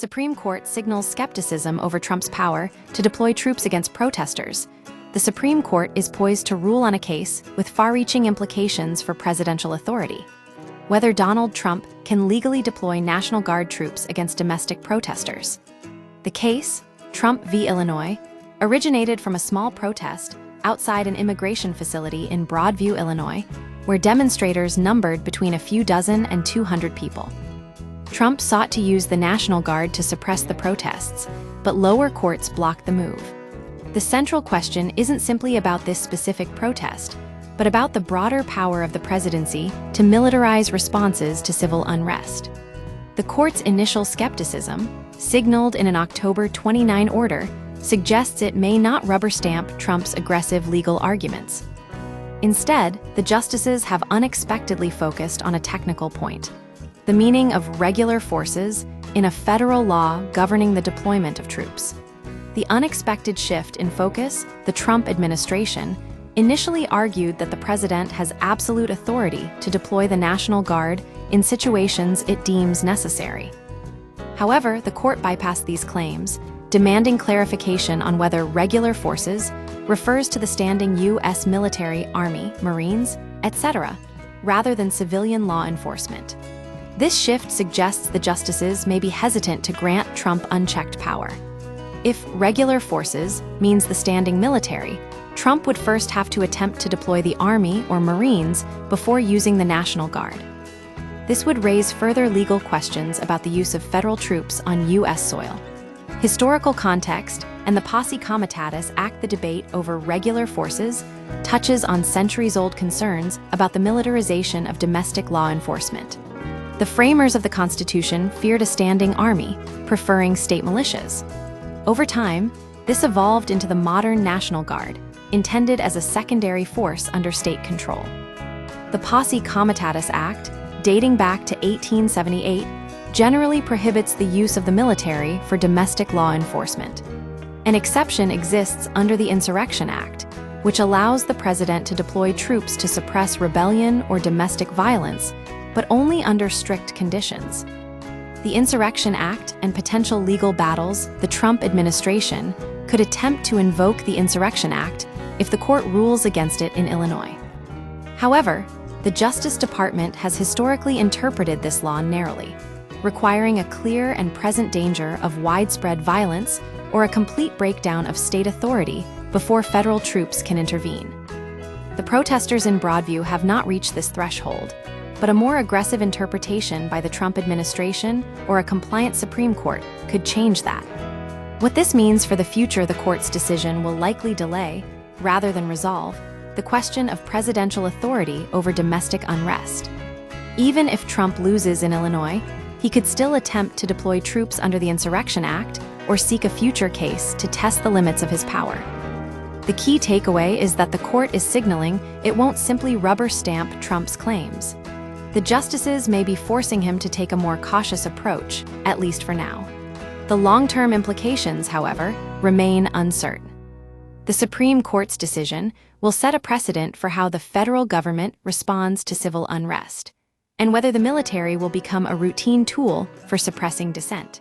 Supreme Court signals skepticism over Trump's power to deploy troops against protesters. The Supreme Court is poised to rule on a case with far-reaching implications for presidential authority. Whether Donald Trump can legally deploy National Guard troops against domestic protesters. The case, Trump v. Illinois, originated from a small protest outside an immigration facility in Broadview, Illinois, where demonstrators numbered between a few dozen and 200 people. Trump sought to use the National Guard to suppress the protests, but lower courts blocked the move. The central question isn't simply about this specific protest, but about the broader power of the presidency to militarize responses to civil unrest. The court's initial skepticism, signaled in an October 29 order, suggests it may not rubber-stamp Trump's aggressive legal arguments. Instead, the justices have unexpectedly focused on a technical point: the meaning of regular forces in a federal law governing the deployment of troops. The unexpected shift in focus, the Trump administration, initially argued that the president has absolute authority to deploy the National Guard in situations it deems necessary. However, the court bypassed these claims, demanding clarification on whether regular forces refers to the standing U.S. military, Army, Marines, etc., rather than civilian law enforcement. This shift suggests the justices may be hesitant to grant Trump unchecked power. If regular forces means the standing military, Trump would first have to attempt to deploy the Army or Marines before using the National Guard. This would raise further legal questions about the use of federal troops on U.S. soil. Historical context and the Posse Comitatus Act, the debate over regular forces, touches on centuries-old concerns about the militarization of domestic law enforcement. The framers of the Constitution feared a standing army, preferring state militias. Over time, this evolved into the modern National Guard, intended as a secondary force under state control. The Posse Comitatus Act, dating back to 1878, generally prohibits the use of the military for domestic law enforcement. An exception exists under the Insurrection Act, which allows the president to deploy troops to suppress rebellion or domestic violence, but only under strict conditions. The Insurrection Act and potential legal battles, the Trump administration could attempt to invoke the Insurrection Act if the court rules against it in Illinois. However, the Justice Department has historically interpreted this law narrowly, requiring a clear and present danger of widespread violence or a complete breakdown of state authority before federal troops can intervene. The protesters in Broadview have not reached this threshold, but a more aggressive interpretation by the Trump administration or a compliant Supreme Court could change that. What this means for the future: the court's decision will likely delay, rather than resolve, the question of presidential authority over domestic unrest. Even if Trump loses in Illinois, he could still attempt to deploy troops under the Insurrection Act or seek a future case to test the limits of his power. The key takeaway is that the court is signaling it won't simply rubber-stamp Trump's claims. The justices may be forcing him to take a more cautious approach, at least for now. The long-term implications, however, remain uncertain. The Supreme Court's decision will set a precedent for how the federal government responds to civil unrest, and whether the military will become a routine tool for suppressing dissent.